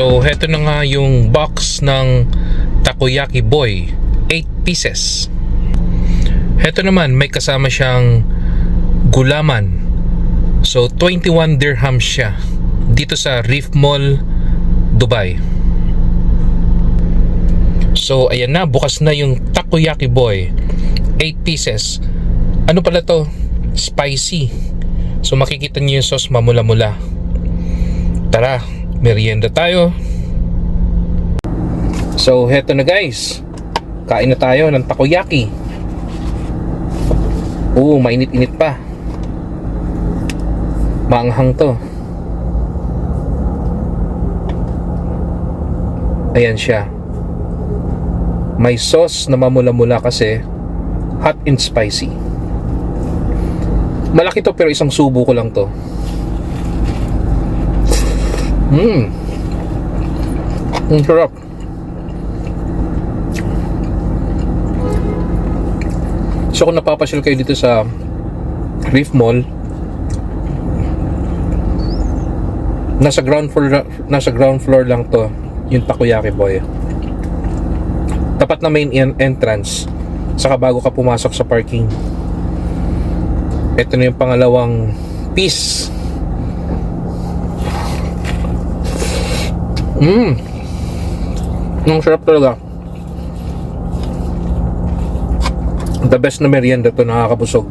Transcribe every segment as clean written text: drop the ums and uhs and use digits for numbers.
So, heto na nga yung box ng Takoyaki Boy, 8 pieces. Heto naman, may kasama siyang gulaman. So, 21 dirhams siya dito sa Reef Mall, Dubai. So, ayan na, bukas na yung Takoyaki Boy, 8 pieces. Ano pala to? Spicy. So, makikita niyo yung sauce mamula-mula. Tara, merienda tayo. So, heto na guys. Kain na tayo ng takoyaki. Mainit-init pa. Maanghang to. Ayan siya. May sauce na mamula-mula kasi hot and spicy. Malaki to pero isang subo ko lang to. Ang sarap. So kung napapasyal kayo dito sa Reef Mall, nasa ground floor lang to, yung Takoyaki Boy. Tapat na main entrance, saka bago ka pumasok sa parking. Ito na yung pangalawang piece. Ang sarap talaga. The best na merienda to, nakakabusog.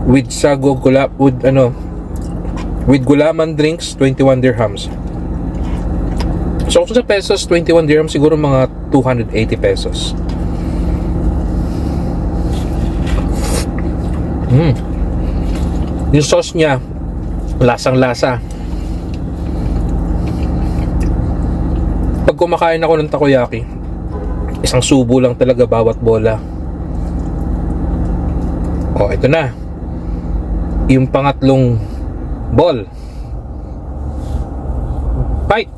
With sago with gulaman drinks, 21 dirhams. So kung sa pesos, 21 dirhams, siguro mga 280 pesos. Yung sauce niya, lasang-lasa. Pag kumakain ako ng takoyaki, isang subo lang talaga bawat bola. Ito na. Yung pangatlong ball. Bite!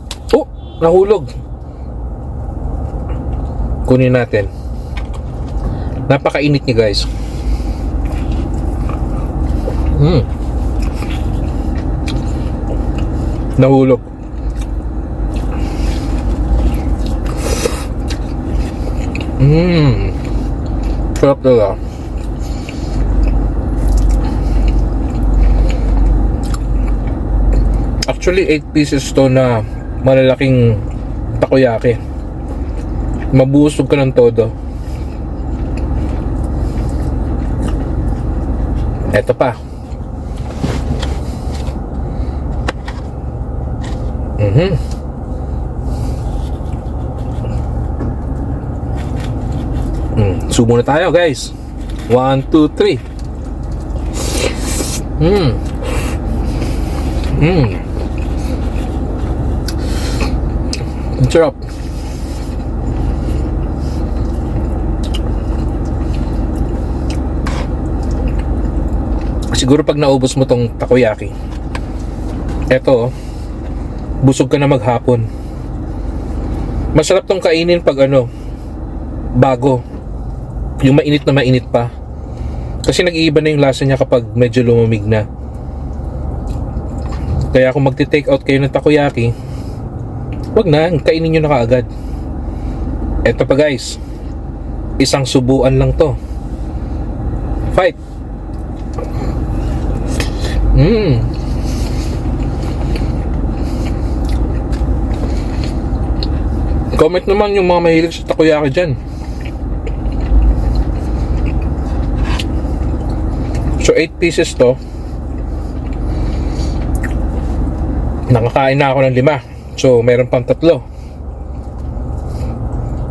Nahulog. Kunin natin. Napakainit niya guys. Nahulog. Sarap talaga. Actually 8 pieces to na malalaking takoyaki. Mabusog ka ng todo. Eto pa. Subo na tayo guys. 1, 2, 3. Ang sarap. Siguro pag naubos mo tong takoyaki, eto, busog ka na maghapon. Masarap tong kainin pag bago. Yung mainit na mainit pa. Kasi nag-iiba na yung lasa niya kapag medyo lumamig na. Kaya kung magti-take out kayo ng takoyaki, wag na, kainin nyo na kaagad. Eto pa guys, isang subuan lang to. Fight! Comment naman yung mga mahilig sa takoyaki dyan. So 8 pieces to. Nakakain na ako ng 5. So meron pang 3.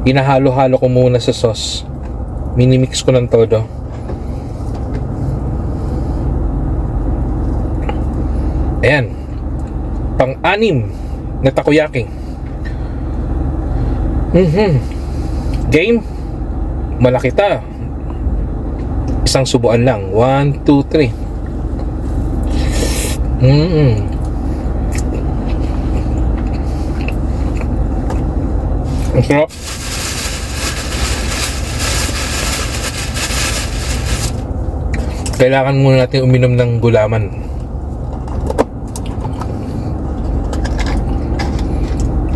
Hinahalo-halo ko muna sa sauce. Minimix ko ng todo. Ayan. Pang-6 na takoyaki. Game. Malaki ta. Isang subuan lang. 1, 2, 3. Ang sarap. Kailangan muna natin uminom ng gulaman.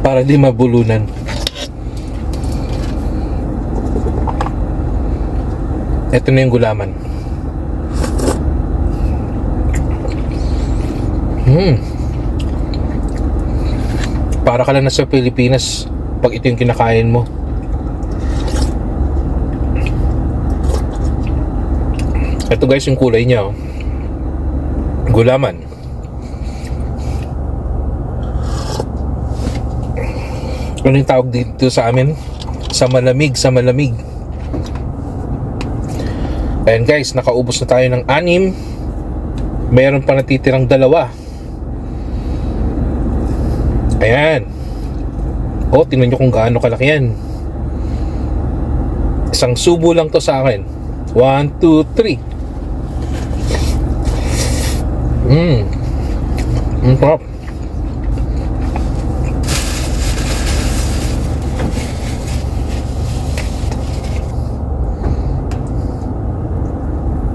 para di mabulunan. Ito na yung gulaman. Para ka lang nasa Pilipinas pag ito yung kinakain mo. Ito guys yung kulay niya, oh. Gulaman. Ano yung tawag dito sa amin? Sa malamig, sa malamig. Ayan guys, nakaubos na tayo ng 6. Meron pa natitirang 2. Ayan. O, tingnan nyo kung gaano kalaki yan. Isang subo lang to sa akin. 1, 2, 3. Ang sarap.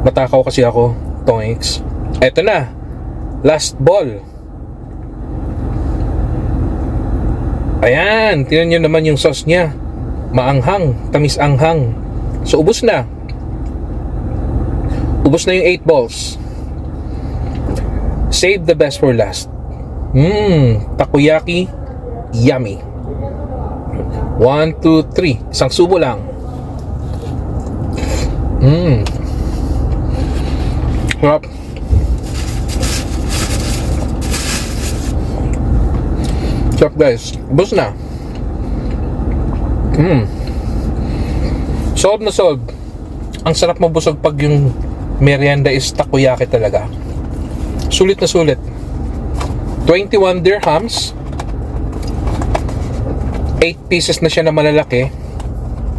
Matakaw kasi ako, Tonix. Eto na. Last ball. Ayan, tingnan nyo naman yung sauce niya. Maanghang, tamis anghang. So, ubos na. Ubos na yung 8 balls. Save the best for last. Takoyaki. Yummy. 1, 2, 3. Isang subo lang. Sarap. Sarap guys. Ubos na. Solve na solve. Ang sarap mabusog pag yung merienda is takoyaki talaga. Sulit na sulit. 21 dirhams. 8 pieces na siya na malalaki.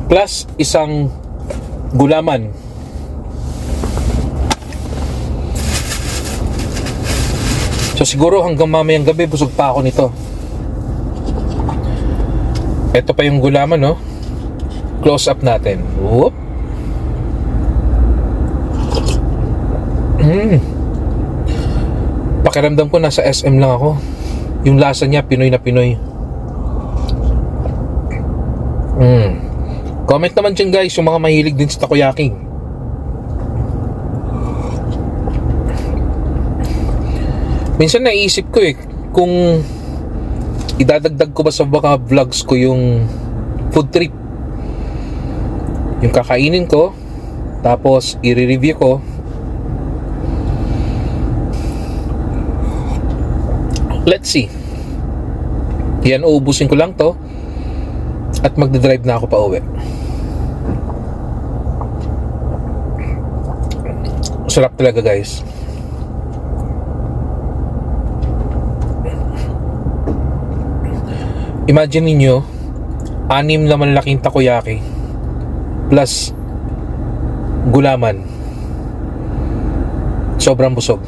Plus isang gulaman. So siguro hanggang mamayang gabi busog pa ako nito. Ito pa yung gulaman, no? Close up natin. Whoop. Pakiramdam ko nasa SM lang ako. Yung lasa niya Pinoy na Pinoy. Comment naman dyan guys yung mga mahilig din sa takoyaki. Minsan naisip ko kung idadagdag ko ba sa mga vlogs ko yung food trip. Yung kakainin ko, tapos i-review ko. Let's see. Yan, uubusin ko lang to at magdadrive na ako pa uwi. Sarap talaga guys. Imagine niyo 6 na malalaking takoyaki plus gulaman. Sobrang busog.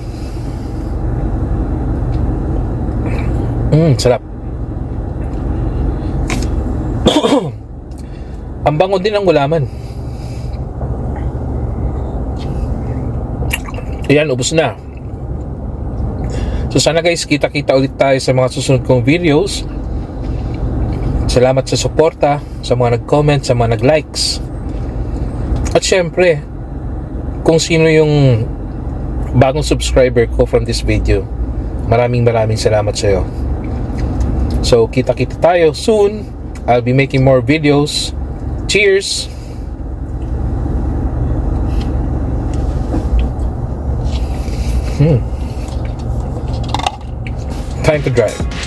Sarap. Ang bango din ng gulaman. Ayan, ubos na. So sana guys, kita-kita ulit tayo sa mga susunod kong videos. Salamat sa suporta, sa mga nag-comment, sa mga nag-likes. At syempre, kung sino yung bagong subscriber ko from this video, maraming salamat sa iyo. So kita-kita tayo soon. I'll be making more videos. Cheers! Time to drive.